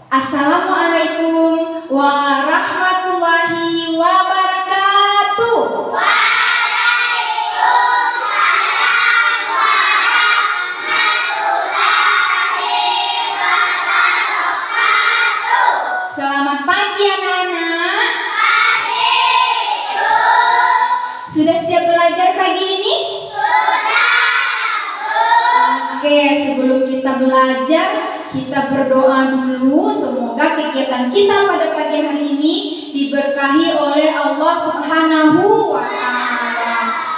Assalamualaikum warahmatullahi wabarakatuh. Waalaikumsalam warahmatullahi wabarakatuh. Selamat pagi anak-anak. Pagi, Bu. Sudah siap belajar pagi ini? Sudah, Bu. Oke, sebelum kita belajar, kita berdoa dulu. Semoga kegiatan kita pada pagi hari ini diberkahi oleh Allah Subhanahu wa Ta'ala.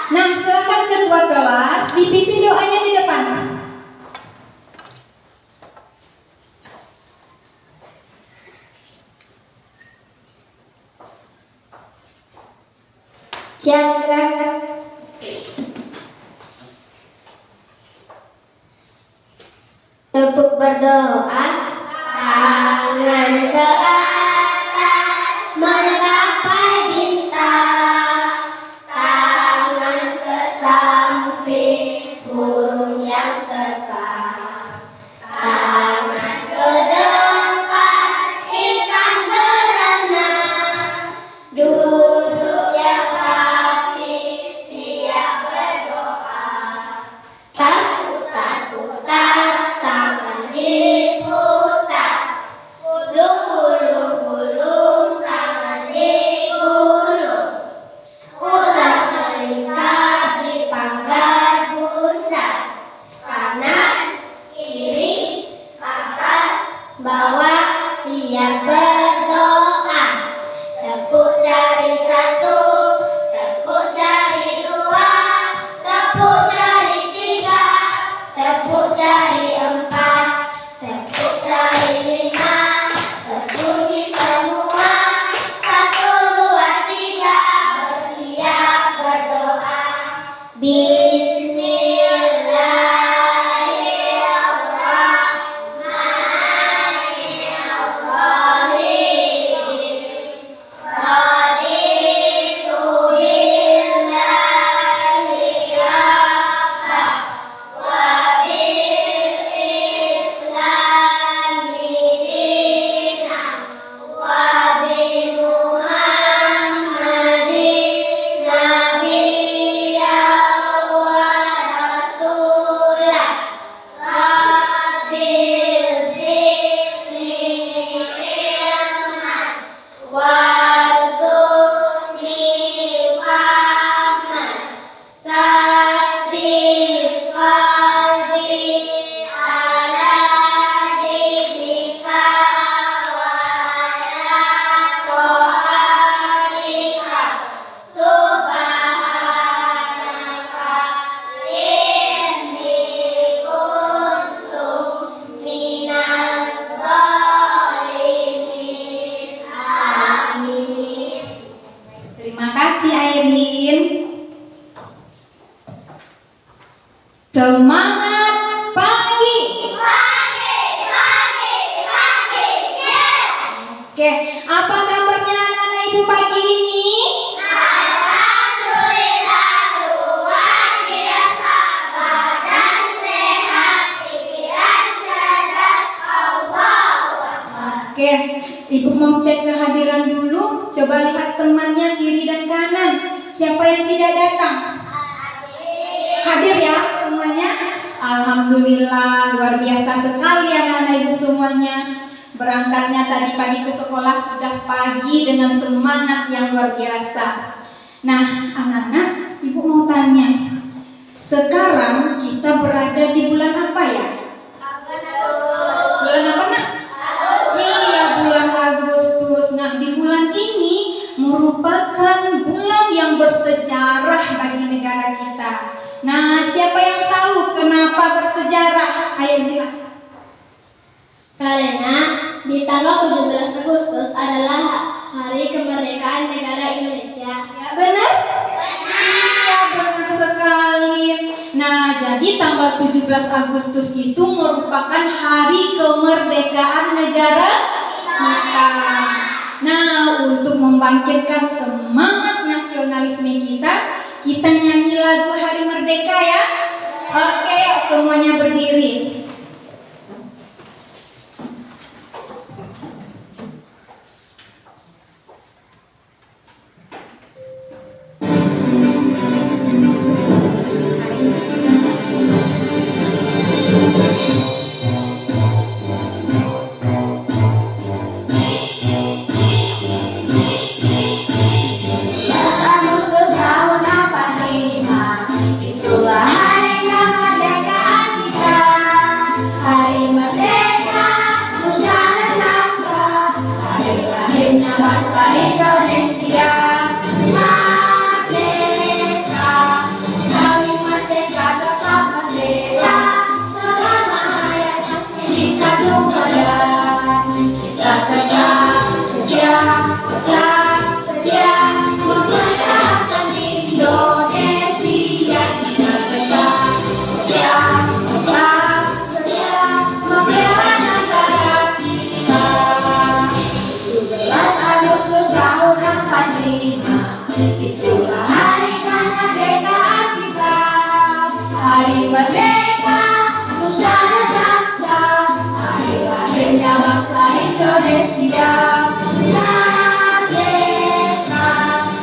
Nah, silakan ketua kelas dipimpin doanya di depan. Silakan. Untuk berdoa, tangan ke atas menggapai bintang, tangan ke samping burung yang terbang, tangan ke depan ikan berenang, duduk yang rapi siap berdoa, putar-putar tangan diputar, gulung-gulung tangan digulung, ular melingkar di panggar bunda, kanan, kiri, atas, bawah, siap berdoa. Tepuk jari satu, tepuk jari dua, tepuk jari tiga, tepuk jari empat, tepuk jari lima, berbunyi semua, satu, dua, tiga, bersiap berdoa. Bismillahirrahmanirrahim. Raditu billahi rabbah wa bil islami dinan wa bi Muhammadin nabiyyan wa rasulah. Rabbil zidni ilman warzuqni fahman, saddis qalbi ala dinika wa ala ta'atika, subhanaka inni kuntu minaz zalimin. Amin. Terima kasih Airin. Semangat pagi. Yes. Oke, apa kabarnya anak-anak ibu pagi ini? Alhamdulillah luar biasa, badan sehat, pikiran cerdas, Allah. Oke, ibu mau cek kehadiran dulu. Coba lihat temannya kiri dan kanan. Siapa yang tidak datang? Hadir ya semuanya. Alhamdulillah luar biasa sekali anak-anak ibu semuanya. Berangkatnya tadi pagi ke sekolah sudah pagi dengan semangat yang luar biasa. Nah anak-anak, ibu mau tanya, sekarang kita berada di bulan apa ya? Bulan apa nak? Iya, bulan Agustus. Nah di bulan ini merupakan bulan yang bersejarah bagi negara kita. Nah, siapa yang tahu kenapa bersejarah? Ayo Zila. Karena di tanggal 17 Agustus adalah hari kemerdekaan negara Indonesia. Ya benar? Iya benar sekali. Nah jadi tanggal 17 Agustus itu merupakan hari kemerdekaan negara kita. Nah untuk membangkitkan semangat nasionalisme kita nyanyi lagu Hari Merdeka ya. Oke semuanya berdiri. saja. Merdeka,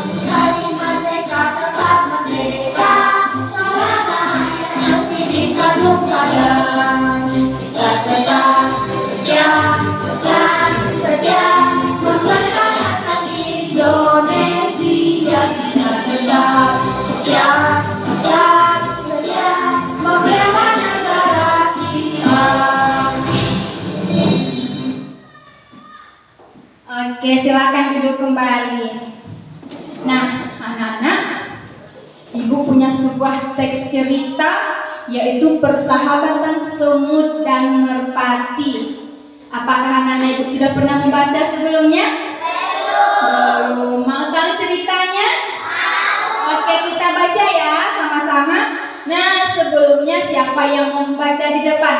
sekali merdeka tetap merdeka, selama masih dikandung badan. Kita tetap setia mempertahankan Indonesia. Kita tetap setia membela negara kita. Oke, silakan duduk kembali. Nah, anak-anak, Ibu punya sebuah teks cerita, yaitu persahabatan semut dan merpati. Apakah anak-anak Ibu sudah pernah membaca sebelumnya? Belum. Mau tahu ceritanya? Oke, kita baca ya sama-sama. Nah, sebelumnya siapa yang mau membaca di depan?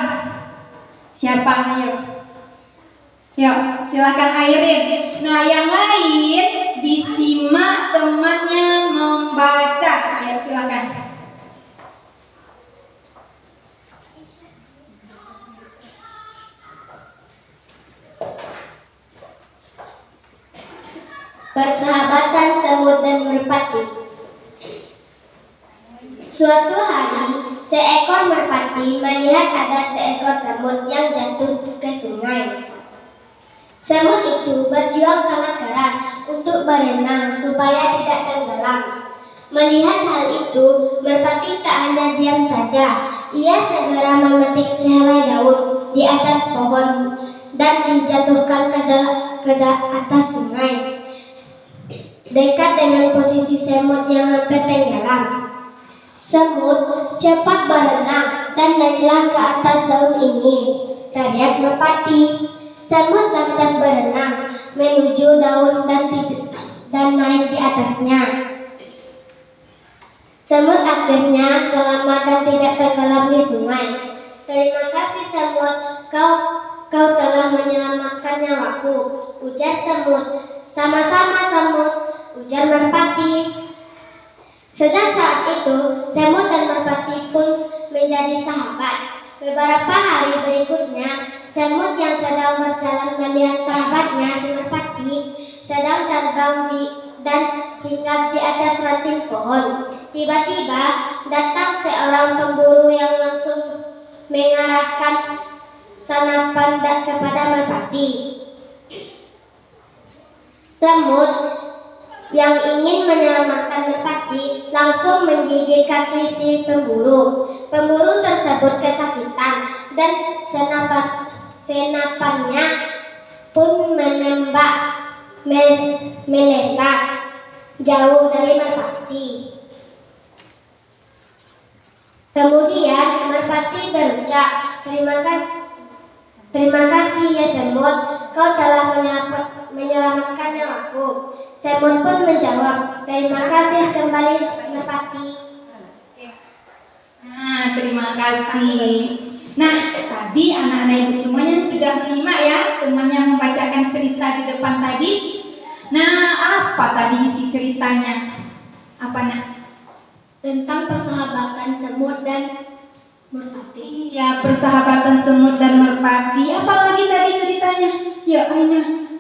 Siapa? Ayo. Yuk, silakan Airin. Nah, yang lain disimak temannya membaca. Ayo, silakan. Persahabatan semut dan merpati. Suatu hari, seekor merpati melihat ada seekor semut yang jatuh ke sungai. Semut itu berjuang sangat keras untuk berenang supaya tidak tenggelam. Melihat hal itu, merpati tak hanya diam saja. Ia segera memetik sehelai daun di atas pohon dan dijatuhkan ke atas sungai, dekat dengan posisi semut yang hampir tenggelam. Semut cepat berenang dan naiklah ke atas daun ini, teriak merpati. Semut lantas berenang menuju daun dan naik di atasnya. Semut akhirnya selamat dan tidak tenggelam di sungai. Terima kasih semut, kau telah menyelamatkan nyawaku, ujar semut. Sama-sama semut, ujar merpati. Sejak saat itu, semut dan merpati pun menjadi sahabat. Beberapa hari berikutnya, semut yang sedang berjalan melihat sahabatnya si merpati sedang terbang dan hinggap di atas ranting pohon. Tiba-tiba datang seorang pemburu yang langsung mengarahkan senapan kepada merpati. Semut yang ingin menyelamatkan merpati langsung menggigit kaki si pemburu. Pemburu tersebut kesakitan dan senapannya pun menembak melesat jauh dari merpati. Kemudian merpati berucap, Terima kasih ya semut, kau telah menyelamatkan nyawaku. Semut pun menjawab, terima kasih kembali merpati. Nah, terima kasih. Nah, tadi anak-anak Ibu semuanya sudah menyimak ya temannya membacakan cerita di depan tadi. Nah, apa tadi isi ceritanya? Apa nak? Tentang persahabatan semut dan merpati. Ya, persahabatan semut dan merpati. Apalagi tadi ceritanya? Ya, Aina.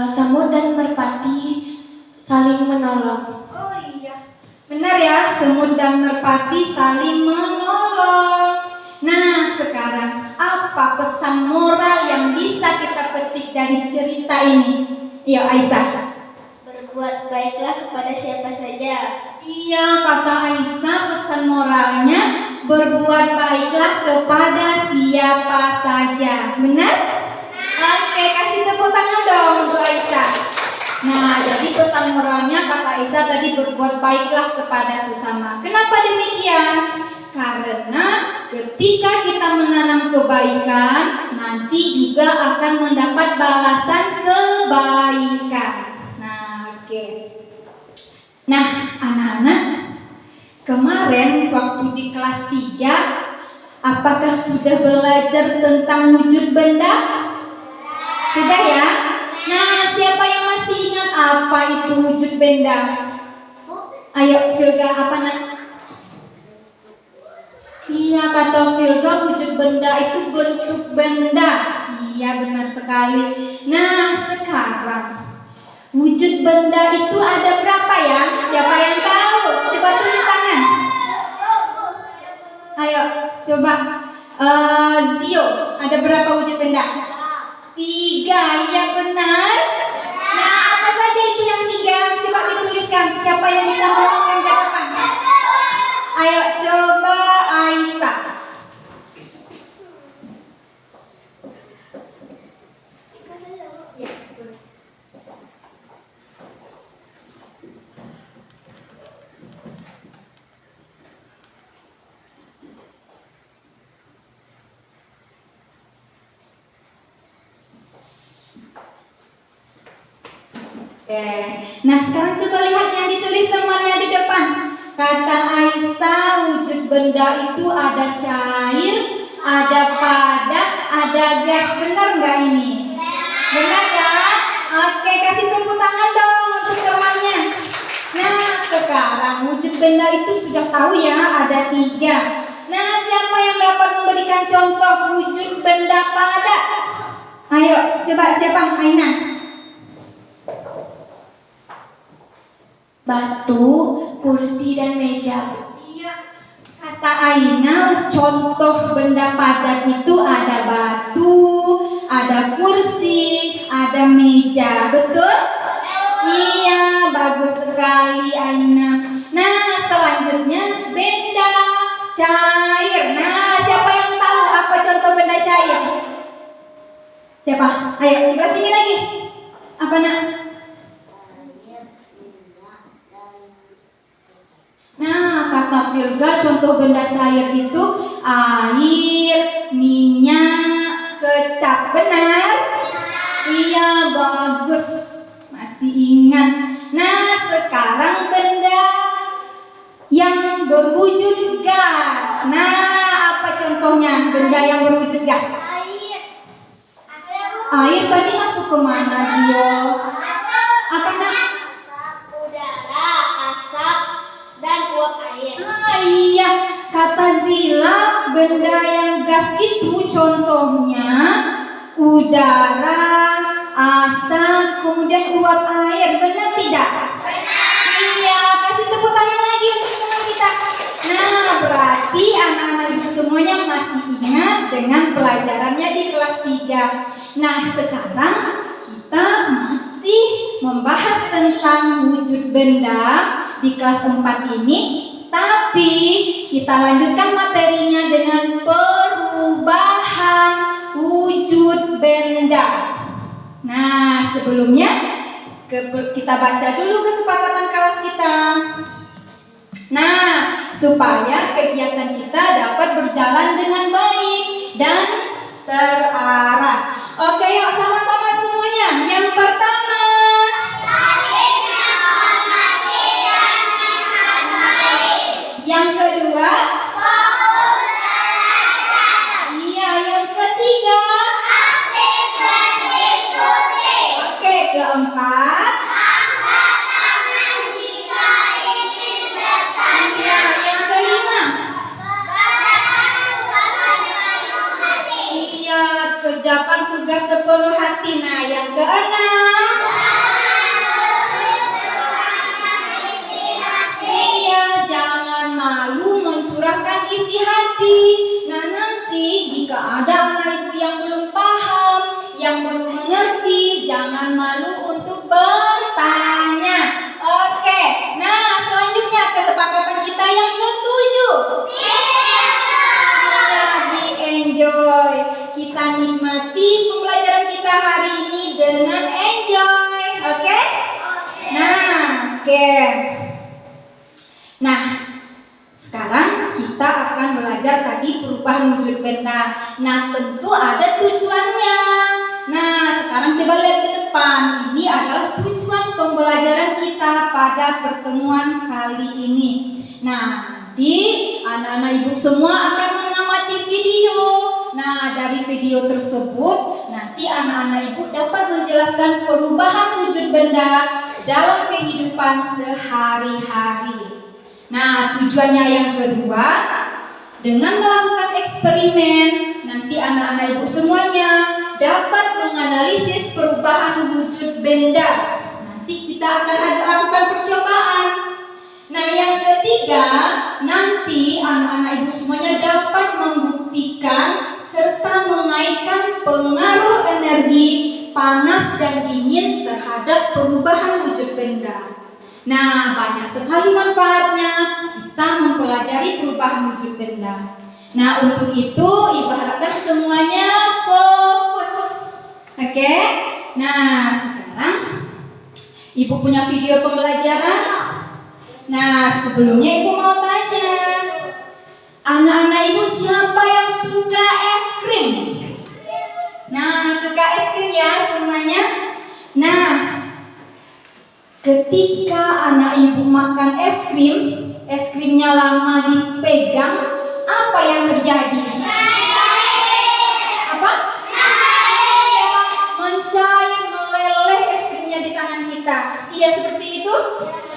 Semut dan merpati saling menolong. Oh iya, benar ya, semut dan merpati saling menolong. Nah, sekarang apa pesan moral yang bisa kita petik dari cerita ini? Ya, Aisyah. Berbuat baiklah kepada siapa saja. Iya, kata Aisyah, pesan moralnya berbuat baiklah kepada siapa saja. Benar? Oke, kasih tepuk tangan dong untuk Aisyah. Nah, jadi pesan moralnya kata Aisyah tadi berbuat baiklah kepada sesama. Kenapa demikian? Karena ketika kita menanam kebaikan, nanti juga akan mendapat balasan kebaikan. Nah, oke. Nah, anak-anak, kemarin waktu di kelas 3, apakah sudah belajar tentang wujud benda? Sudah ya? Nah, siapa yang masih ingat apa itu wujud benda? Ayo, Silga, apa nak? Iya, kata Virga, wujud benda itu bentuk benda. Iya, benar sekali. Nah, sekarang wujud benda itu ada berapa ya? Siapa yang tahu? Coba tunjuk tangan. Ayo, coba. Zio, ada berapa wujud benda? 3, iya benar. Nah, apa saja itu yang 3? Coba dituliskan. Siapa yang bisa menuliskan ke depan? Ayo, coba Aisyah. Nah sekarang coba lihat yang ditulis temannya di depan. Kata Aisyah, wujud benda itu ada cair, ada padat, ada gas. Benar nggak ini? Benar ya? Oke, kasih tepuk tangan dong untuk temannya. Nah sekarang wujud benda itu sudah tahu ya, ada 3. Nah siapa yang dapat memberikan contoh wujud benda padat? Ayo coba, siapa? Aina. Batu, kursi, dan meja. Iya, kata Aina, contoh benda padat itu ada batu, ada kursi, ada meja. Betul? Iya, bagus sekali Aina. Nah, selanjutnya benda cair. Nah, siapa yang tahu apa contoh benda cair? Siapa? Ayo, sebelah sini lagi. Apa nak? Nah, kata Virga, contoh benda cair itu air, minyak, kecap. Benar? Iya, bagus. Masih ingat. Nah, sekarang benda yang berwujud gas. Nah, apa contohnya benda yang berwujud gas? Air tadi masuk ke mana, Dio? Apa nak? Udara, asap, dan uap air. Iya, kata Zila, benda yang gas itu contohnya udara, asap, kemudian uap air. Benar tidak? Benar. Iya, kasih tepuk tangan lagi untuk teman kita. Nah, berarti anak-anak ibu semuanya masih ingat dengan pelajarannya di kelas 3. Nah, sekarang kita masih membahas tentang wujud benda di kelas 4 ini, tapi kita lanjutkan materinya dengan perubahan wujud benda. Nah, sebelumnya kita baca dulu kesepakatan kelas kita. Nah, supaya kegiatan kita dapat berjalan dengan baik dan terarah. Oke, yuk sama-sama semuanya. Yang pertama, yang kedua, iya, yang ketiga, oke, keempat, iya, yang kelima, iya, kerjakan tugas sepenuh hati. Nah, yang keenam, iya, jangan malu mencurahkan isi hati. Nah, nanti jika ada anak ibu yang belum paham, yang belum mengerti, jangan malu untuk bertanya. Oke, nah selanjutnya kesepakatan kita yang ketujuh. Iya, di enjoy. Kita nikmati pembelajaran kita hari ini dengan enjoy. Oke? Nah, oke. Nah, sekarang kita akan belajar tadi perubahan wujud benda. Nah, tentu ada tujuannya. Nah, sekarang coba lihat ke depan. Ini adalah tujuan pembelajaran kita pada pertemuan kali ini. Nah, nanti anak-anak ibu semua akan mengamati video. Nah, dari video tersebut nanti anak-anak ibu dapat menjelaskan perubahan wujud benda dalam kehidupan sehari-hari. Nah, tujuannya yang kedua, Dengan melakukan eksperimen, nanti anak-anak ibu semuanya dapat menganalisis perubahan wujud benda. Nanti kita akan lakukan percobaan. Nah, yang ketiga, nanti anak-anak ibu semuanya dapat membuktikan serta mengaitkan pengaruh energi panas dan dingin terhadap perubahan wujud benda. Nah, banyak sekali manfaatnya kita mempelajari perubahan wujud benda. Nah, untuk itu ibu harapkan semuanya fokus. Oke? Nah, sekarang ibu punya video pembelajaran. Nah, sebelumnya ibu mau tanya, anak-anak ibu siapa yang suka es krim? Nah, suka es krim ya semuanya? Nah, ketika anak ibu makan es krimnya lama dipegang, apa yang terjadi? Apa? Mencair, meleleh es krimnya di tangan kita. Iya, seperti itu?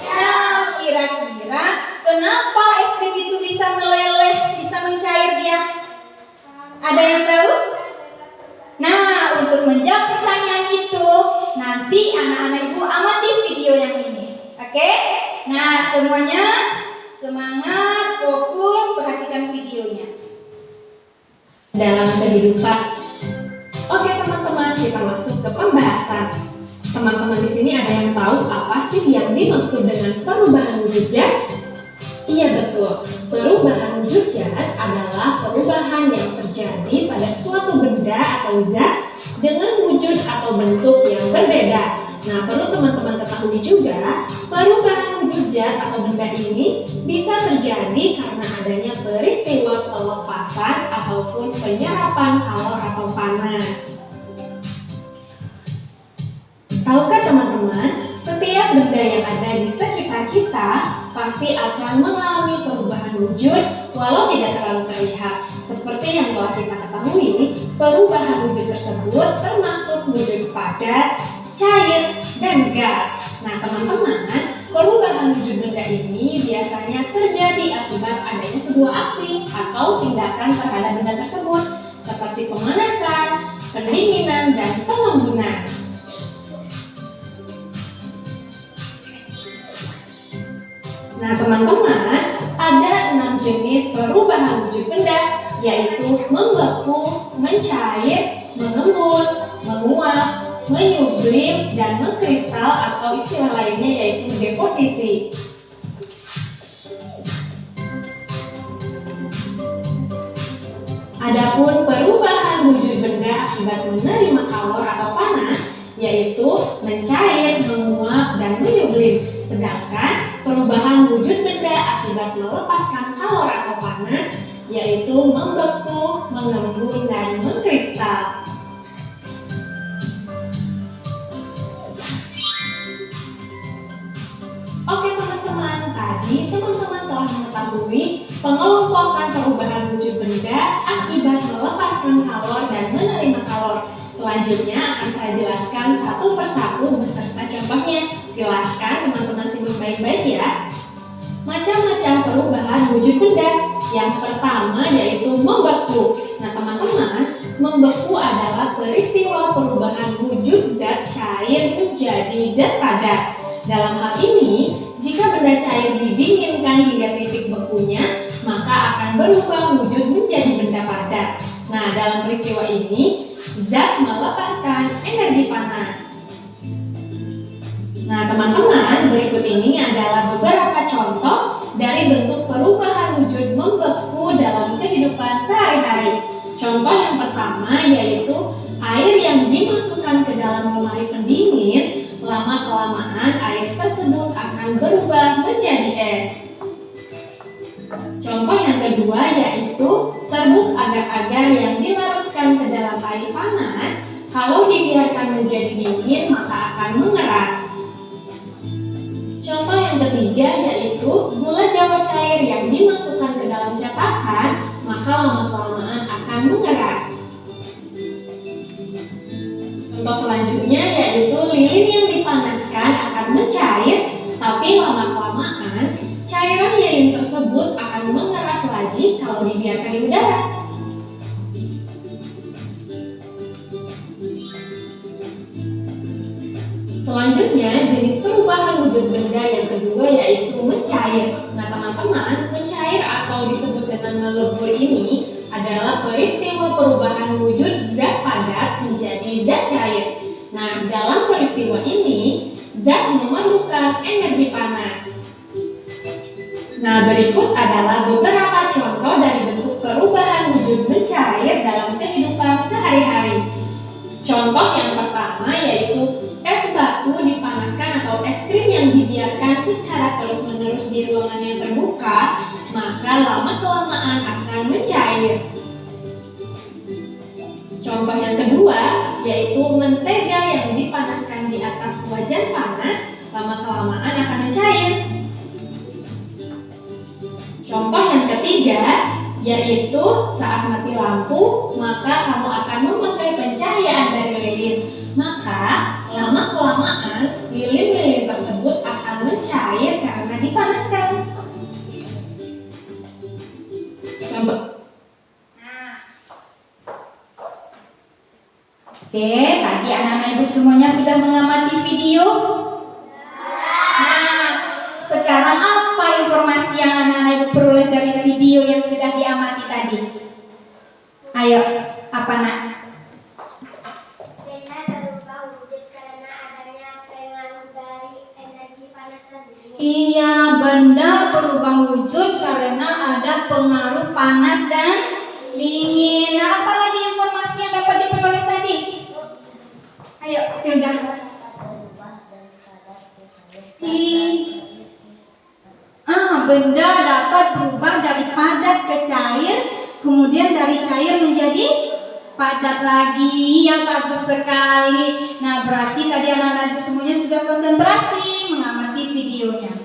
Nah, kira-kira kenapa es krim itu bisa meleleh, bisa mencair dia? Ada yang tahu? Nah, untuk menjawab pertanyaan itu, nanti anak-anak ibu amati video yang ini. Oke? Nah, semuanya semangat, fokus, perhatikan videonya. Dalam kehidupan. Oke teman-teman, kita masuk ke pembahasan. Teman-teman di sini ada yang tahu apa sih yang dimaksud dengan perubahan wujud zat? Iya betul, perubahan wujud zat adalah perubahan yang terjadi pada suatu benda atau zat dengan wujud atau bentuk yang berbeda. Nah, perlu teman-teman ketahui juga, perubahan wujud zat atau benda ini bisa terjadi karena adanya peristiwa pelepasan ataupun penyerapan kalor atau panas. Tahukah teman-teman, setiap benda yang ada di sekitar kita pasti akan mengalami perubahan wujud walau tidak terlalu terlihat. Seperti yang telah kita ketahui, perubahan wujud tersebut termasuk wujud padat, cair, dan gas. Nah teman-teman, perubahan wujud benda ini biasanya terjadi akibat adanya sebuah aksi atau tindakan terhadap benda tersebut, seperti pemanasan, pendinginan, dan pengembunan. Nah teman-teman, ada 6 jenis perubahan wujud benda, yaitu membeku, mencair, mengembun, menguap, menyublim, dan mengkristal atau istilah lainnya yaitu deposisi. Adapun perubahan wujud benda akibat menerima kalor atau panas, yaitu mencair, menguap, dan menyublim. Sedangkan perubahan wujud benda akibat melepaskan kalor atau panas, yaitu membeku, mengembun, dan mengkristal. Oke teman-teman, tadi teman-teman telah mengetahui pengelompokan perubahan wujud benda akibat melepaskan kalor dan menerima kalor. Selanjutnya akan saya jelaskan satu persatu beserta contohnya. Silahkan teman-teman simak baik-baik ya. Macam-macam perubahan wujud benda. Yang pertama yaitu membeku. Nah teman-teman, membeku adalah peristiwa perubahan wujud zat cair menjadi zat padat. Dalam hal ini, jika benda cair didinginkan hingga titik bekunya, maka akan berubah wujud menjadi benda padat. Nah, dalam peristiwa ini, zat melepaskan energi panas. Nah, teman-teman, berikut ini adalah beberapa contoh dari bentuk perubahan wujud membeku dalam kehidupan sehari-hari. Contoh yang pertama yaitu air yang dimasukkan ke dalam lemari pendingin, lama-kelamaan air tersebut akan berubah menjadi es. Contoh yang kedua yaitu serbuk agar-agar yang dilarutkan ke dalam air panas, kalau dibiarkan menjadi dingin maka akan mengeras. Contoh yang ketiga yaitu gula jawa cair yang dimasukkan ke dalam cetakan, maka lama-kelamaan akan mengeras. Contoh selanjutnya yaitu lilin yang dipanaskan akan mencair, tapi lama-kelamaan cairan lilin tersebut akan mengeras lagi kalau dibiarkan dibiarkan di udara. Selanjutnya, jenis perubahan wujud benda yang kedua yaitu mencair. Nah, teman-teman, mencair atau disebut dengan melebur ini adalah peristiwa perubahan wujud zat padat menjadi zat cair. Nah, dalam peristiwa ini, zat memerlukan energi panas. Nah, berikut adalah beberapa contoh dari bentuk perubahan wujud mencair dalam kehidupan sehari-hari. Contoh yang pertama yaitu es batu dipanaskan atau es krim yang dibiarkan secara terus-menerus di ruangan yang terbuka, maka lama-kelamaan akan mencair. Contoh yang kedua yaitu mentega yang dipanaskan di atas wajan panas, lama-kelamaan akan mencair. Contoh yang ketiga yaitu saat mati lampu, maka kamu akan memakai pencahayaan dari lilin. Maka lama-kelamaan lilin-lilin tersebut akan mencair karena dipanaskan. Contoh. Oke, tadi anak-anak ibu semuanya sudah mengamati video. Nah, sekarang apa informasi yang anak-anak ibu peroleh dari video yang sudah diamati tadi? Ayo, apa nak? Benda berubah wujud karena adanya pengaruh dari energi panas dan dingin. Iya, benda berubah wujud karena ada pengaruh panas dan dingin. Nah, apa lagi informasi yang dapat diperoleh tadi? Ayo, Filda. Benda dapat berubah dari padat ke cair, kemudian dari cair menjadi padat lagi. Ya, bagus sekali. Nah, berarti tadi anak-anak semuanya sudah konsentrasi mengamati videonya.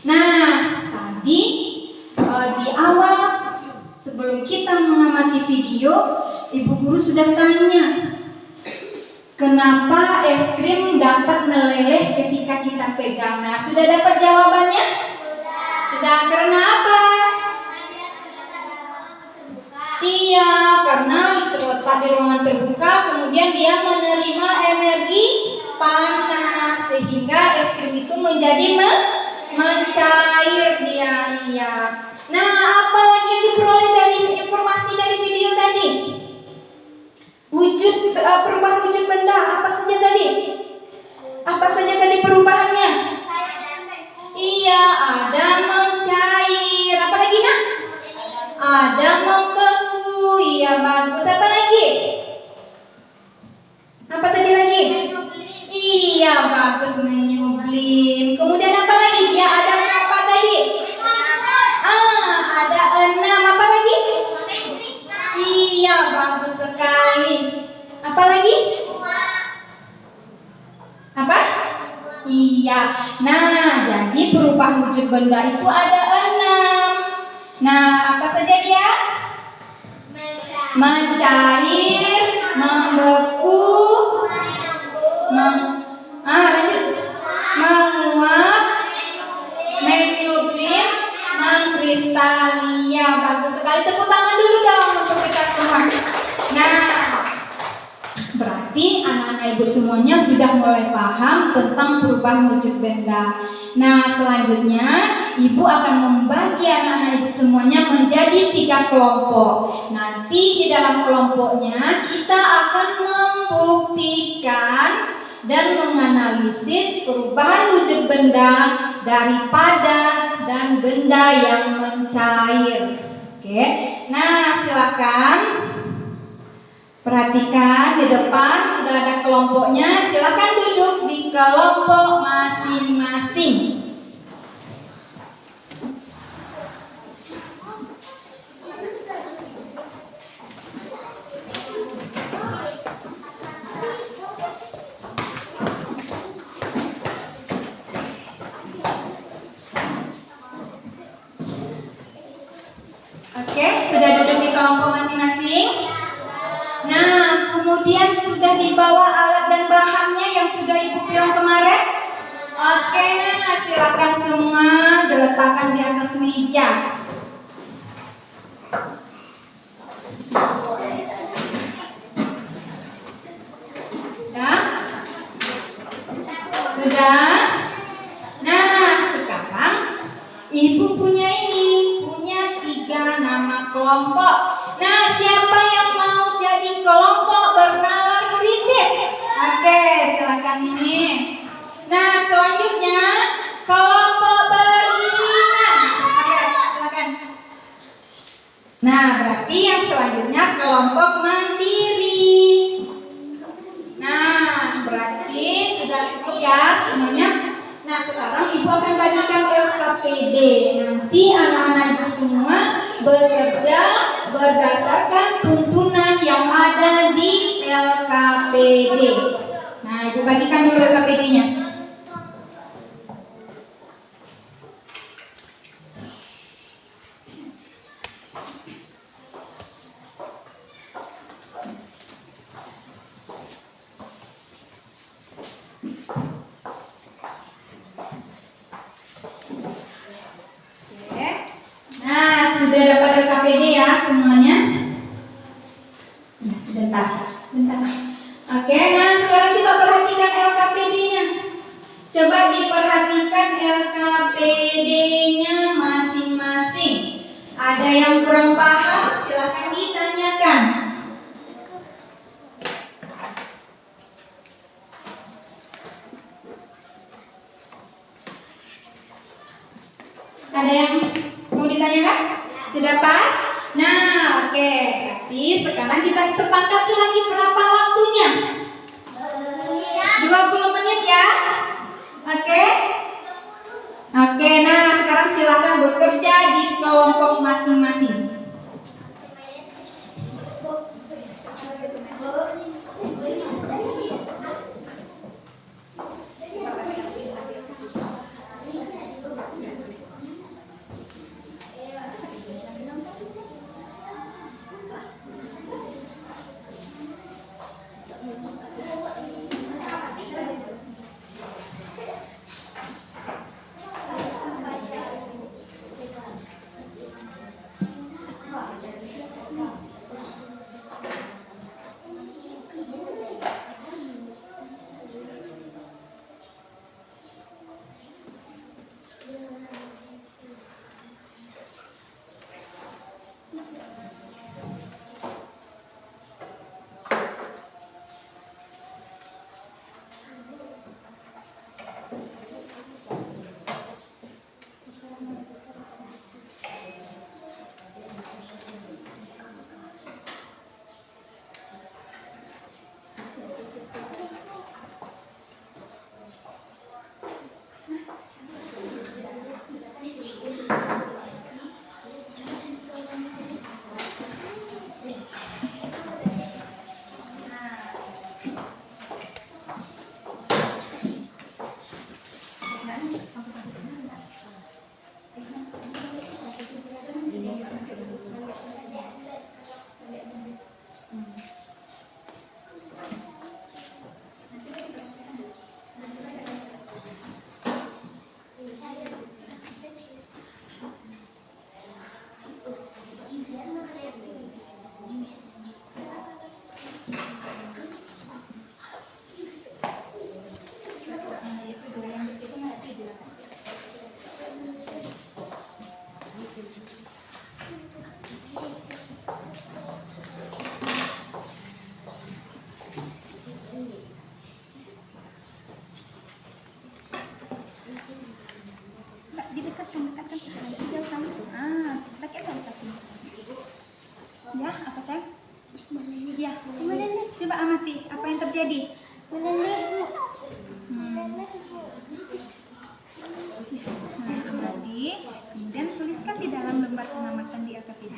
Nah, tadi di awal sebelum kita mengamati video, ibu guru sudah tanya, kenapa es krim dapat meleleh ketika kita pegang? Nah, sudah dapat jawabannya? Sudah. Karena apa? Iya, karena terletak di ruangan terbuka, kemudian dia menerima energi panas sehingga es krim itu menjadi mencair dia. Iya. Nah, apa lagi yang diperoleh dari informasi dari video tadi? Perubahan wujud benda apa saja tadi? Apa saja tadi perubahannya? Iya, ada mencair. Apa lagi nak? Ada membeku. Iya, bagus. Apa lagi? Apa tadi lagi? Iya, bagus, menyublim. Kemudian apa lagi? Dia ada apa tadi? Ada 6. Apa lagi? Iya, bagus sekali. Apa lagi? Apa? Iya. Nah, jadi perubahan wujud benda itu ada 6. Nah, apa saja dia? Mencair, membeku, lanjut. Menguap, menyublim, mengkristalia. Bagus sekali. Tepuk tangan dulu dong untuk kita semua. Nah, berarti anak-anak ibu semuanya sudah mulai paham tentang perubahan wujud benda. Nah, selanjutnya ibu akan membagi anak-anak ibu semuanya menjadi 3 kelompok. Nanti di dalam kelompoknya kita akan membuktikan dan menganalisis perubahan wujud benda dari padat dan benda yang mencair. Oke. Nah, silakan perhatikan di depan sudah ada kelompoknya. Silakan duduk di kelompok masing-masing. Oke, sudah duduk di kelompok masing-masing. Nah, kemudian sudah dibawa alat dan bahannya yang sudah ibu bilang kemarin. Oke, nah silakan semua diletakkan di atas meja. Udah? Nah, sekarang Ibu punya 3 nama kelompok. Nah, siapa yang mau jadi kelompok bernalar kritis? Oke, silakan ini. Nah, selanjutnya kelompok beriman. Oke, silakan. Nah, berarti yang selanjutnya kelompok mandiri. Nah, berarti sudah cukup ya semuanya. Nah, sekarang Ibu akan bagikan LKPD. Nanti anak-anak Ibu semua bekerja berdasarkan tuntunan yang ada di LKPD. Nah, Ibu bagikan dulu LKPD-nya. Nah, sudah dapat LKPD ya semuanya? Nah, sebentar. Oke, nah sekarang coba perhatikan LKPD-nya. Coba diperhatikan LKPD-nya masing-masing. Ada yang kurang paham, silakan ditanyakan. Ada yang mau ditanyakan? Sudah pas? Nah, oke. Berarti sekarang kita sepakati lagi berapa waktunya? 20 menit ya? Oke? Oke, nah sekarang silakan bekerja di kelompok masing-masing. Ya, apa sayang? Ya, meleleh. Coba amati apa yang terjadi. Meleleh, Bu. Nah, amati. Kemudian tuliskan di dalam lembar pengamatan di LKPD.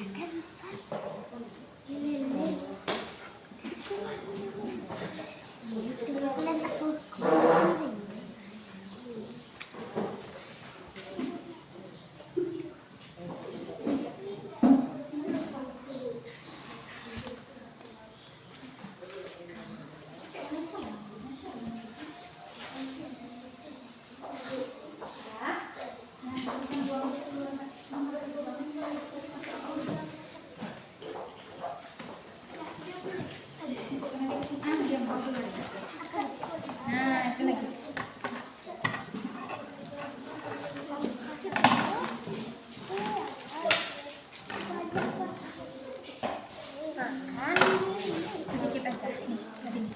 Sedikit aja. Nih, sini.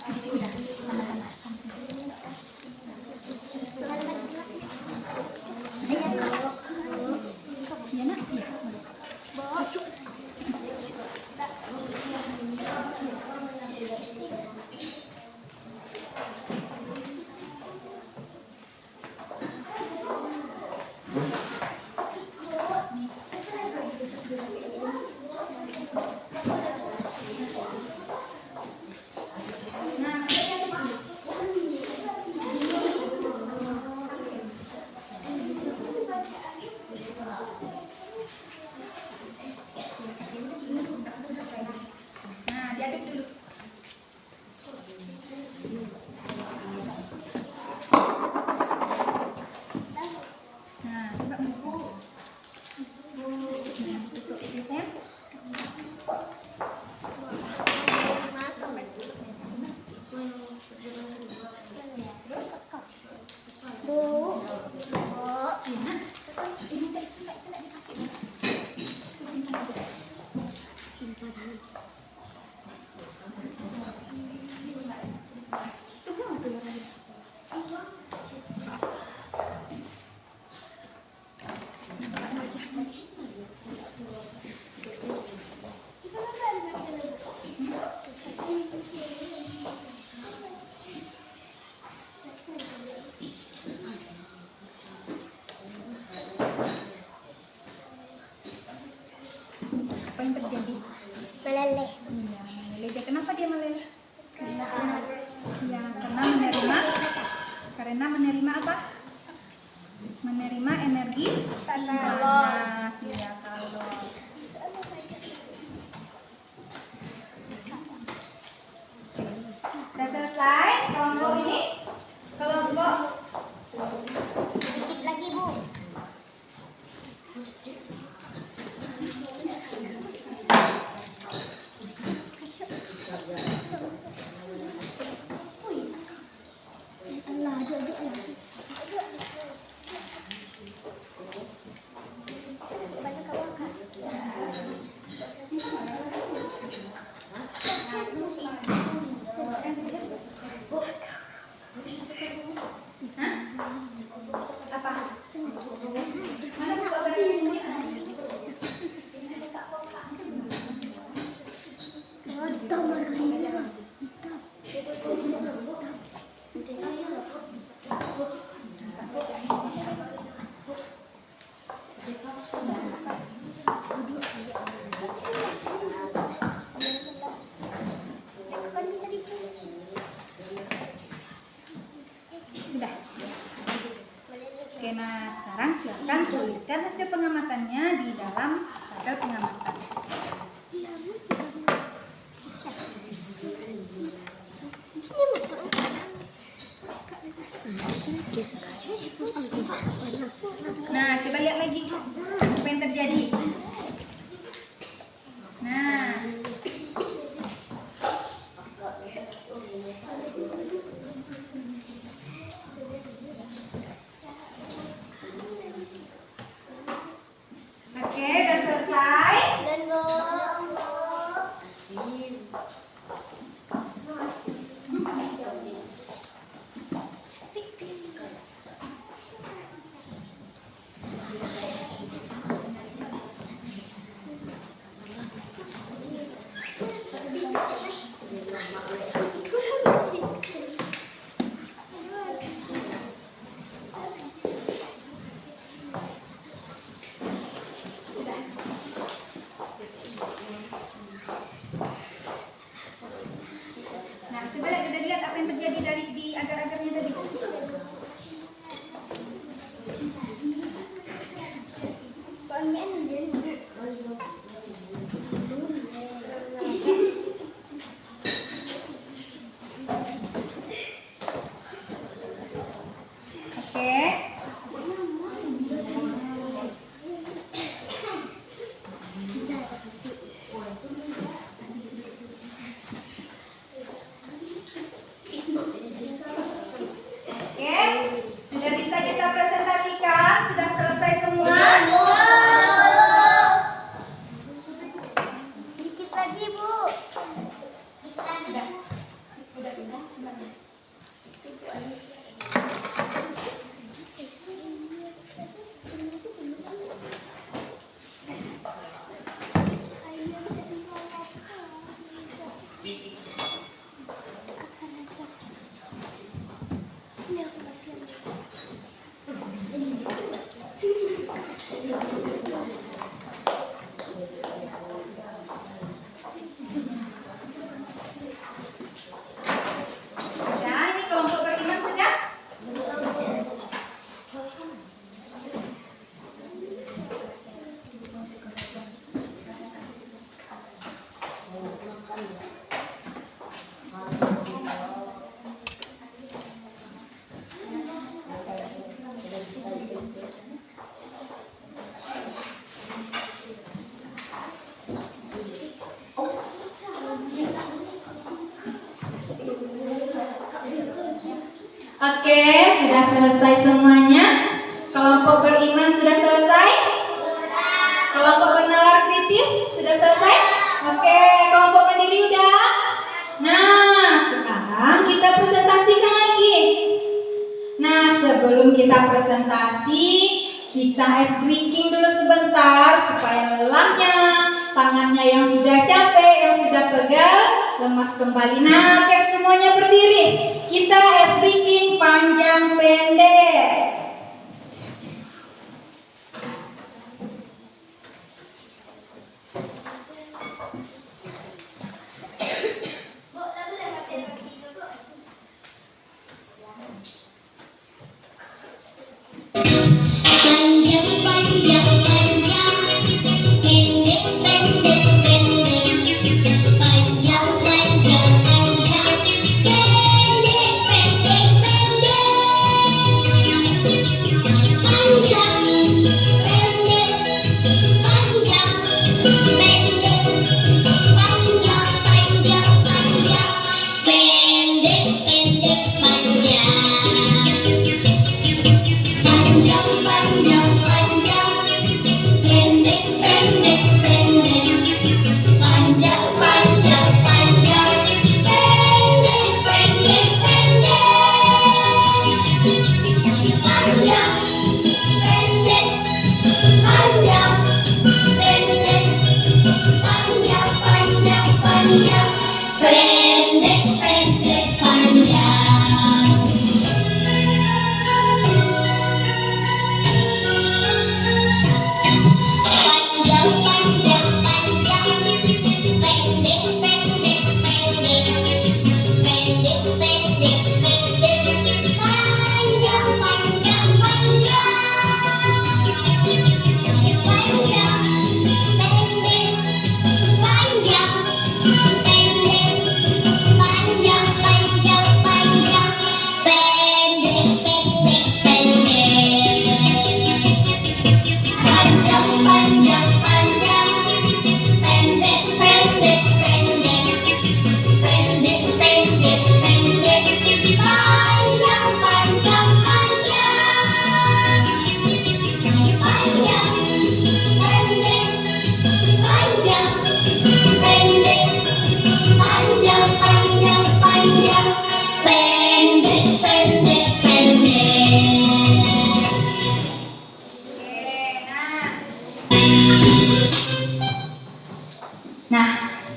Sedikit udah. Tambah-tambah. Iya nak? Iya. Nah, diaduk dulu. Nah, coba masuk. Nah, tutup dulu sayang. Apa yang terjadi? Meleleh. Iya, meleleh. Kenapa dia meleleh? Karena panas. Ya, karena menerima apa? Menerima energi panas. Ya, kalor. Sudah selesai kelompok ini? Kelompok Sedikit lagi, Bu. Sudah. Oke, nah sekarang silakan tuliskan hasil pengamatannya di dalam tabel pengamatan. Nah, coba lihat lagi apa yang terjadi. Nah, oke, udah selesai. Oke, sudah selesai semuanya? Kelompok beriman sudah selesai? Kelompok bernalar kritis sudah selesai? Oke, kelompok mandiri udah? Nah, sekarang kita presentasikan lagi. Nah, sebelum kita presentasi, kita ice breaking dulu sebentar supaya lelahnya, tangannya yang sudah capek, yang sudah pegal, lemas kembali. Nah, oke, semuanya berdiri. Kita ice breaking panjang pendek.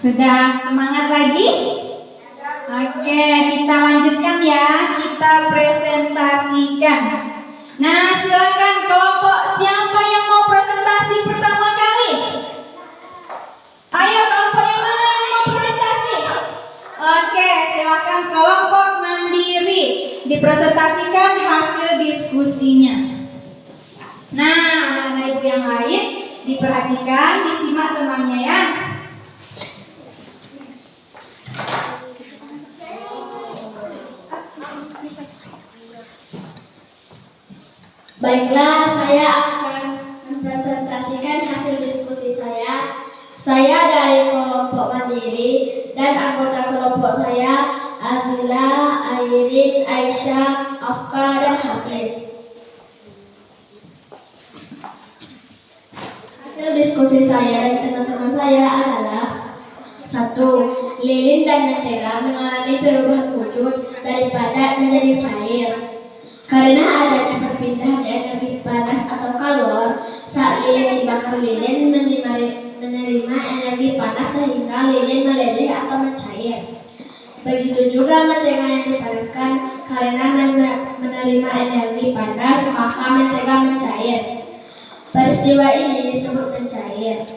Sudah semangat lagi? Oke, kita lanjutkan ya. Kita presentasikan. Nah, silakan kelompok siapa yang mau presentasi pertama kali? Ayo, kelompok yang mana yang mau presentasi? Oke, silakan kelompok mandiri dipresentasikan hasil diskusinya. Nah, anak-anak ibu yang lain diperhatikan, disimak temannya ya. Baiklah, saya akan mempresentasikan hasil diskusi saya. Saya dari kelompok mandiri dan anggota kelompok saya Azila, Airin, Aisyah, Afka, dan Hafiz. Hasil diskusi saya dan teman-teman saya adalah 1. Lilin dan Mentera mengalami perubahan wujud dari padat menjadi cair. Karena adanya perpindahan energi panas atau kalor, saat lilin dibakar lilin menerima energi panas sehingga lilin meleleh atau mencair. Begitu juga mentega yang dipanaskan, karena menerima energi panas maka mentega mencair. Peristiwa ini disebut mencair.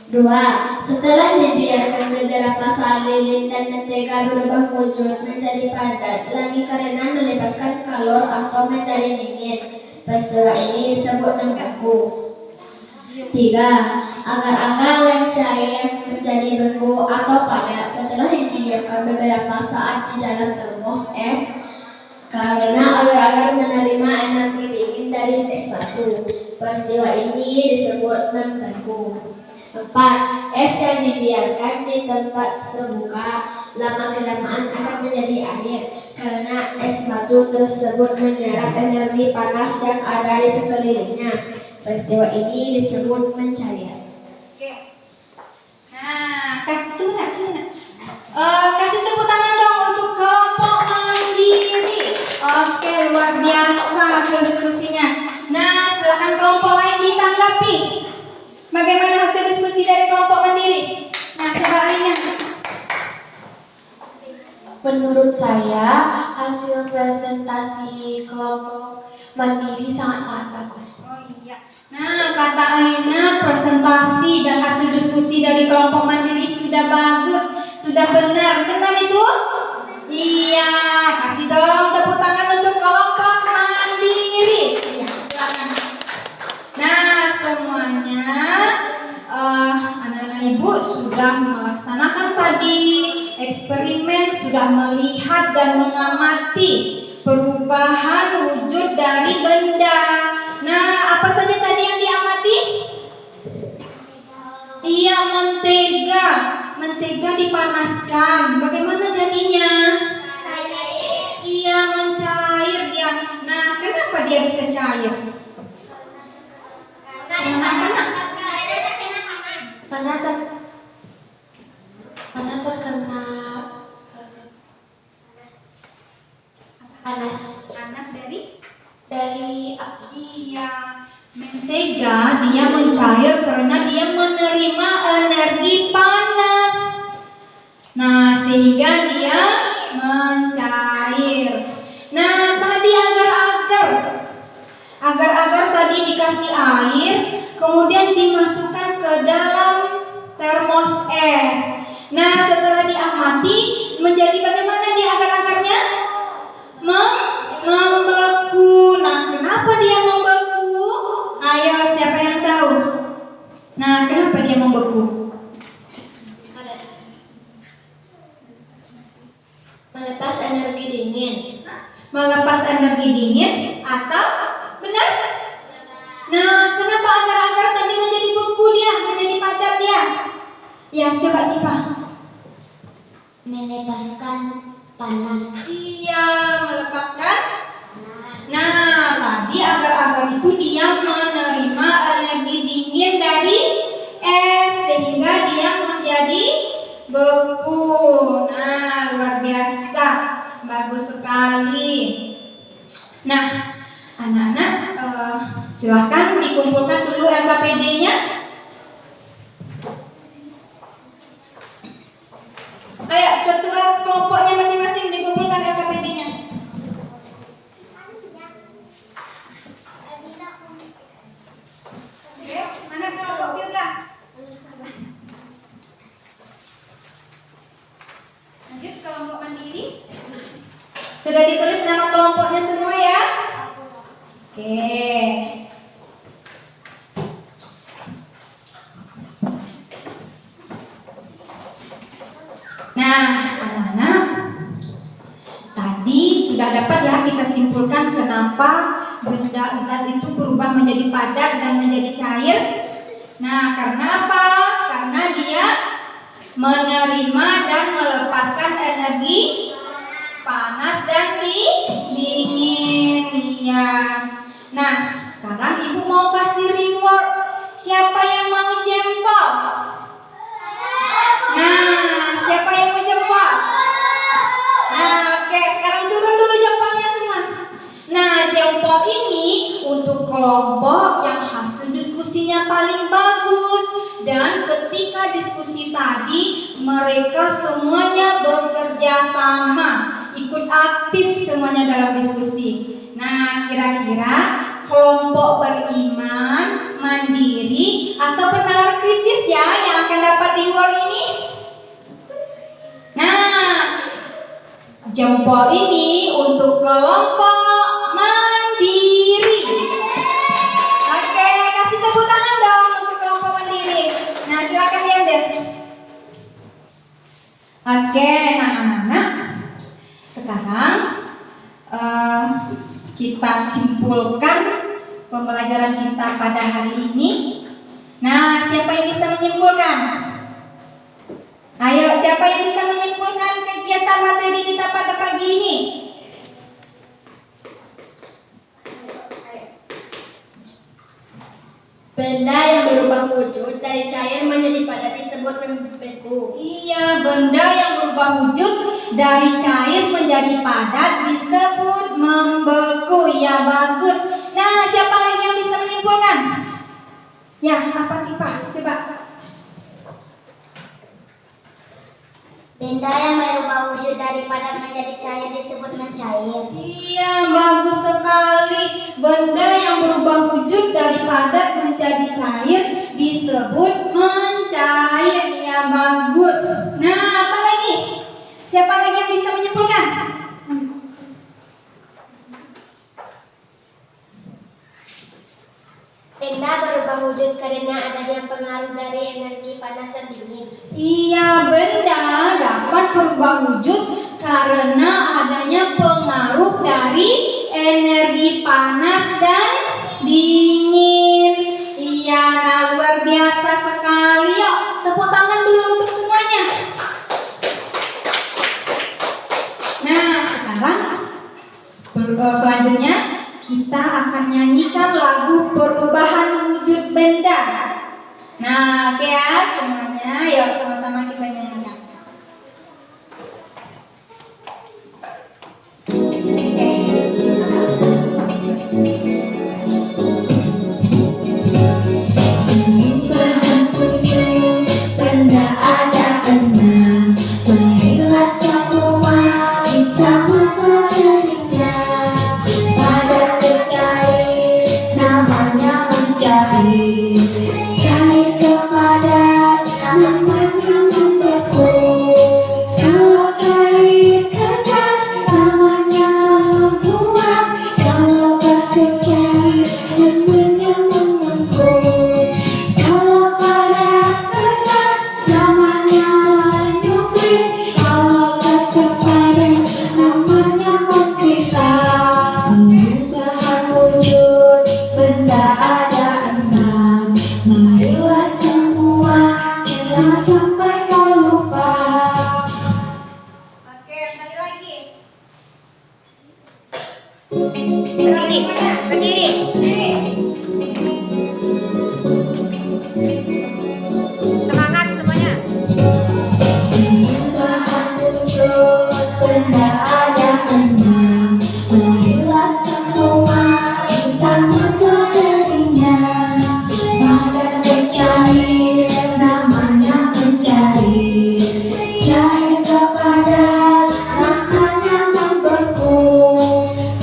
2. Setelah dibiarkan beberapa saat lilin dan mentega berubah wujud menjadi padat lagi karena melepaskan kalor atau menjadi dingin. Peristiwa ini disebut membeku. 3. Agar-agar yang cair menjadi beku atau padat setelah dibiarkan beberapa saat di dalam termos es karena agar-agar menerima energi dingin dari es batu. Peristiwa ini disebut membeku. 4. Es yang dibiarkan di tempat terbuka lama-kelamaan akan menjadi air karena es batu tersebut menyerap energi panas yang ada di sekelilingnya. Peristiwa ini disebut mencair. Oke. Nah, kasih tepuk tangan sini. Nak. Kasih tepuk tangan dong untuk kelompok mandiri. Oke, luar biasa hasil diskusinya. Nah, silakan kelompok lain ditanggapi. Bagaimana hasil diskusi dari kelompok mandiri? Nah, coba Alina. Menurut saya, hasil presentasi kelompok mandiri sangat-sangat bagus. Oh iya. Nah, kata Alina, presentasi dan hasil diskusi dari kelompok mandiri sudah bagus, sudah benar. Benar itu? Iya. Kasih dong tepuk tangan untuk kelompok mandiri. Ya, silakan. Nah, semuanya anak-anak ibu sudah melaksanakan tadi eksperimen, sudah melihat dan mengamati perubahan wujud dari benda. Nah, apa saja tadi yang diamati? Iya, mentega. Mentega dipanaskan. Bagaimana jadinya? Iya, mencair dia. Nah, kenapa dia bisa cair? Karena terkena panas Panas dari? api. Iya, mentega dia mencair karena dia menerima energi panas. Nah, sehingga dia mencair. Nah, tadi agar-agar tadi dikasih air, kemudian dimasukkan ke dalam termos es. Nah, setelah diamati, menjadi bagaimana dia agar-agarnya? Membeku. Nah, kenapa dia membeku? Ayo, siapa yang tahu? Nah, kenapa dia membeku? Melepas energi dingin. Melepas energi dingin atau benar? Nah, kenapa agar-agar tadi menjadi beku dia, menjadi padat dia? Ya, coba Tifa. Melepaskan panas. Iya, melepaskan. Nah, tadi agar-agar itu dia menerima energi dingin dari es sehingga dia menjadi beku. Nah, luar biasa, bagus sekali. Nah, anak-anak, silahkan dikumpulkan dulu LKPD-nya. Ayo, ketua kelompoknya masing-masing dikumpulkan LKPD-nya. Oke, mana kelompok Firda? Lanjut kelompok mandiri. Sudah ditulis nama kelompoknya semua ya? Oke. Nah, anak-anak, tadi sudah dapat ya kita simpulkan kenapa benda zat itu berubah menjadi padat dan menjadi cair. Nah, karena apa? Karena dia menerima dan melepaskan energi panas dan dingin. Ya. Nah, sekarang ibu mau kasih reward. Siapa yang mau jempol? Nah, siapa yang mau jempol? Nah, oke, sekarang turun dulu jempolnya semua. Nah, jempol ini untuk kelompok yang hasil diskusinya paling bagus. Dan ketika diskusi tadi, mereka semuanya bekerja sama, ikut aktif semuanya dalam diskusi. Nah, kira-kira kelompok beriman, mandiri, atau bernalar kritis ya yang akan dapat reward ini? Nah, jempol ini untuk kelompok mandiri. Oke, kasih tepuk tangan dong untuk kelompok mandiri. Nah, silakan diambil. Oke, nah anak-anak, sekarang kita simpulkan pembelajaran kita pada hari ini. Nah, siapa yang bisa menyimpulkan? Ayo, siapa yang bisa menyimpulkan kegiatan materi kita pada pagi ini? Benda yang berubah wujud dari cair menjadi padat disebut membeku. Iya, benda yang berubah wujud dari cair menjadi padat disebut membeku. Ya, bagus. Nah, siapa lagi yang bisa menyimpulkan? Ya, apa tipe? Coba. Benda yang berubah wujud dari padat menjadi cair disebut mencair. Iya, bagus sekali. Benda yang berubah wujud dari padat menjadi cair disebut mencair. Ya, bagus. Nah, apa lagi? Siapa lagi yang bisa menyimpulkan? Benda berubah wujud karena adanya pengaruh dari energi panas dan dingin. Iya, benda dapat berubah wujud karena adanya pengaruh dari energi panas dan dingin. Iya, nah luar biasa sekali. Yuk, tepuk tangan dulu untuk semuanya. Nah, sekarang selanjutnya kita akan nyanyikan lagu perubahan wujud benda. Nah, oke ya semuanya, yuk sama-sama kita nyanyikan. Benda ada enam, marilah semua kita mempelajarinya. Padat ke cair, namanya mencair. Cair ke padat, namanya membeku. Kalau cair ke gas, namanya membuang. Kalau gas ke cair, namanya membeku. Kalau padat ke gas, namanya menyempit. Kalau gas ke padat, namanya mengkristal. Perubahan wujud benda ada enam, marilah semua jangan sampai kau lupa. Oke, sekali lagi. Berdiri, berdiri, berdiri. Semangat semuanya. Perubahan wujud benda ada enam, marilah semua kita mempelajarinya. Padat ke cair, namanya mencair. Cair ke padat, namanya membeku.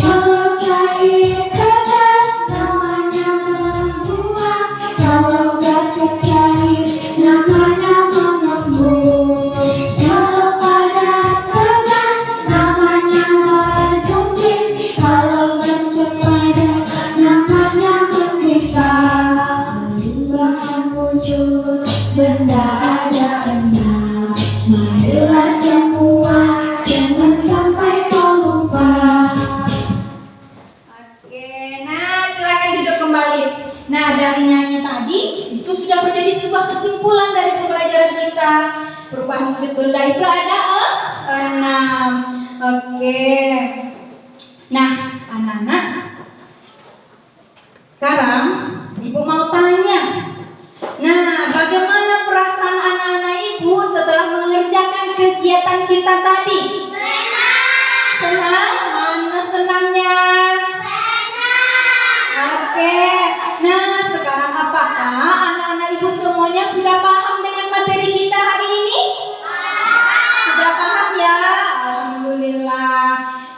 Kalau cair ke gas, namanya membuang. Kalau gas ke cair, namanya mengembung. Kalau padat ke gas, namanya menyempit. Kalau gas ke padat, namanya mengkristal. Perubahan wujud benda ada enam, marilah semua jangan sampai kau lupa. Oke, nah silakan duduk kembali. Nah, dari nyanyi tadi itu sudah menjadi sebuah kesimpulan dari pembelajaran kita. Perubahan wujud benda itu ada enam. Oke. Nah, anak-anak, sekarang ibu mau tanya. Nah, bagaimana perasaan anak-anak ibu setelah mengerjakan kegiatan kita tadi? Senang? Mana senangnya? Oke, nah sekarang apakah anak-anak ibu semuanya sudah paham dengan materi kita hari ini? Sudah paham ya? Alhamdulillah.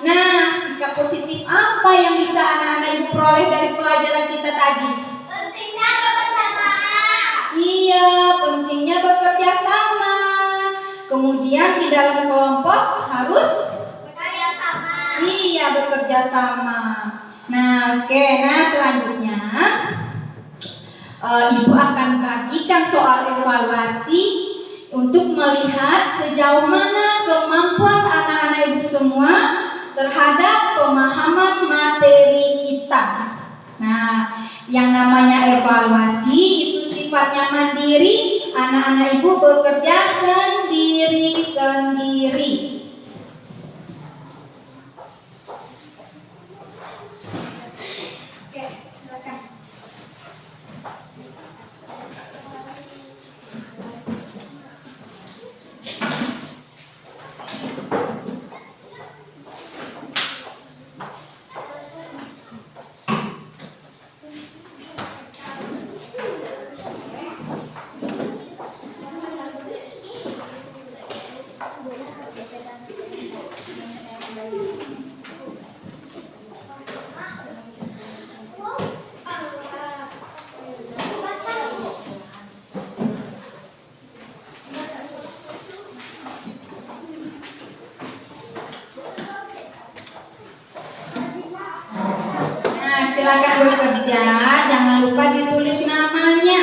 Nah, sikap positif apa yang bisa anak-anak ibu peroleh dari pelajaran kita tadi? Pentingnya kebersamaan. Iya, pentingnya bekerja sama. Kemudian di dalam kelompok harus Bekerja sama. iya bekerja sama. Nah, oke. Nah, selanjutnya ibu akan bagikan soal evaluasi untuk melihat sejauh mana kemampuan anak-anak ibu semua terhadap pemahaman materi kita. Nah, Yang namanya evaluasi itu sifatnya mandiri, anak-anak ibu bekerja sendiri-sendiri. Oke, silakan. Nah, silakan bekerja, jangan lupa ditulis namanya.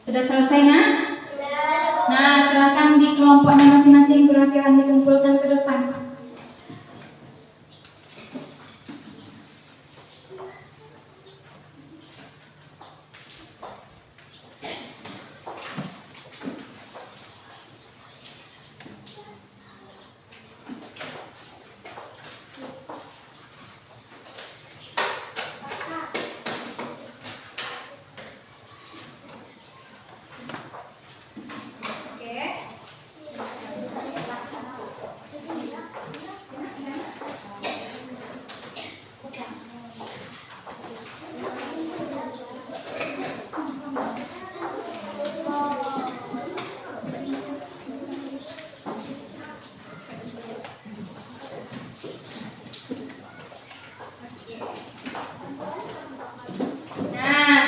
Sudah selesai, nak? Nah, silakan di kelompoknya masing-masing perwakilan dikumpulkan ke depan.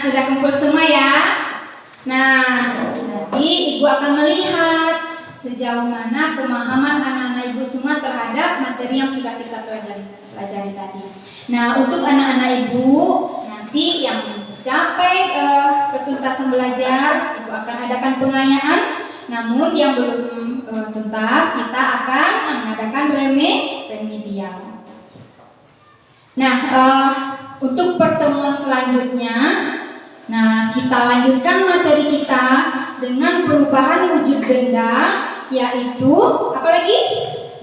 Sudah kumpul semua ya. Nah, nanti ibu akan melihat sejauh mana pemahaman anak-anak ibu semua terhadap materi yang sudah kita pelajari tadi. Nah, untuk anak-anak ibu nanti yang mencapai ketuntasan belajar, ibu akan adakan pengayaan. Namun yang belum tuntas, kita akan mengadakan remedial. Nah, untuk pertemuan selanjutnya, nah, kita lanjutkan materi kita dengan perubahan wujud benda, yaitu apa lagi?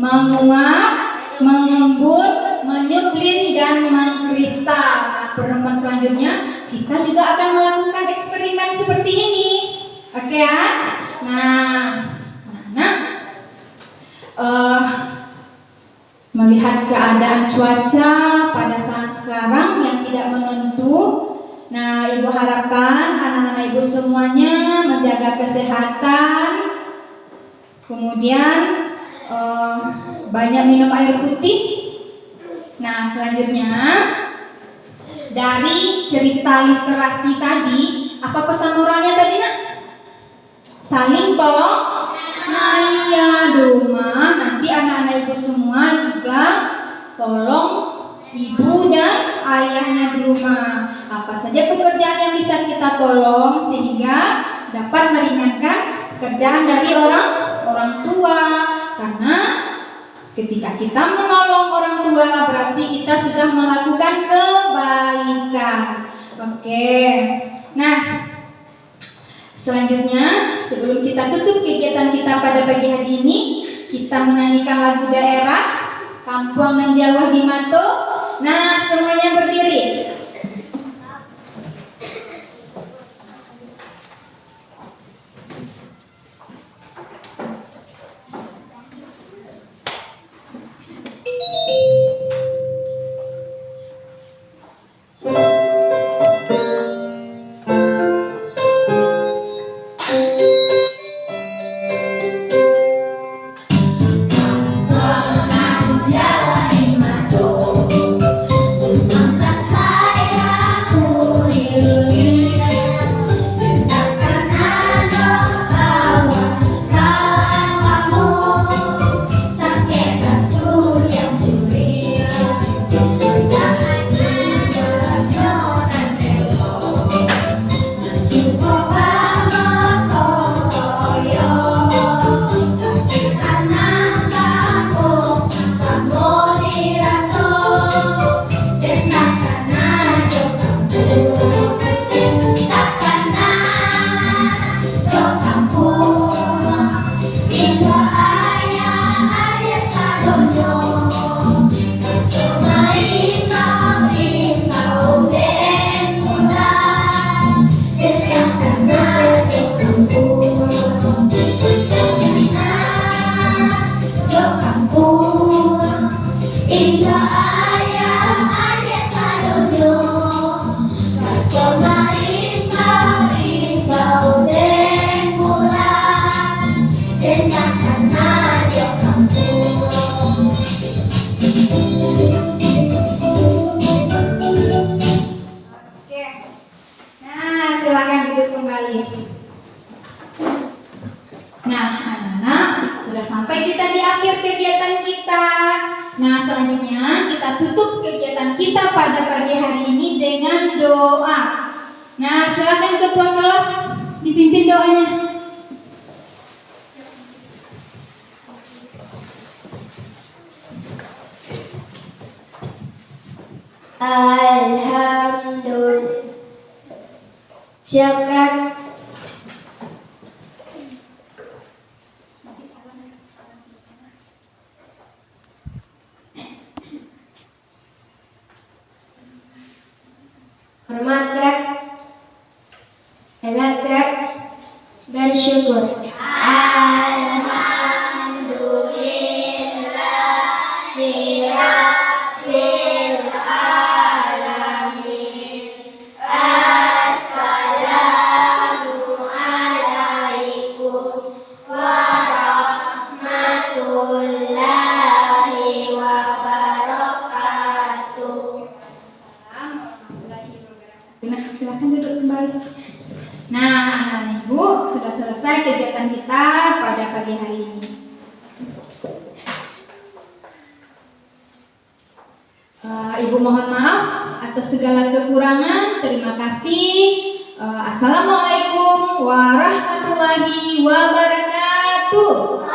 Menguap, mengembut, menyuplin, dan mengkristal. Nah, pertemuan selanjutnya kita juga akan melakukan eksperimen seperti ini. Oke ya? Nah, melihat keadaan cuaca pada saat sekarang yang tidak menentu. Nah, ibu harapkan anak-anak ibu semuanya menjaga kesehatan, kemudian banyak minum air putih. Nah, selanjutnya dari cerita literasi tadi, apa pesan moralnya tadi, nak? Saling tolong. Nah, iya, di rumah nanti anak-anak ibu semua juga tolong ibu dan ayahnya di rumah. Apa saja pekerjaan yang bisa kita tolong sehingga dapat meringankan kerjaan dari orang tua, Karena ketika kita menolong orang tua berarti kita sudah melakukan kebaikan. Oke. Nah, selanjutnya sebelum kita tutup kegiatan kita pada pagi hari ini, kita menyanyikan lagu daerah Kampung Nan Jawa di Mato. Nah, semuanya berdiri. Silakan duduk kembali. Nah, anak-anak, sudah sampai kita di akhir kegiatan kita. Nah, selanjutnya kita tutup kegiatan kita pada pagi hari ini dengan doa. Nah, silakan ketua kelas dipimpin doanya. Alhamdulillah. Siapkan. Hormat gerak, hebat gerak, dan syukur. Alhamdulillahirabbil alamin. Assalamualaikum warahmatullahi wabarakatuh. Nah, silakan duduk kembali. Nah, anak ibu, sudah selesai kegiatan kita pada pagi hari ini. Ibu mohon maaf atas segala kekurangan. Terima kasih. Assalamualaikum warahmatullahi wabarakatuh.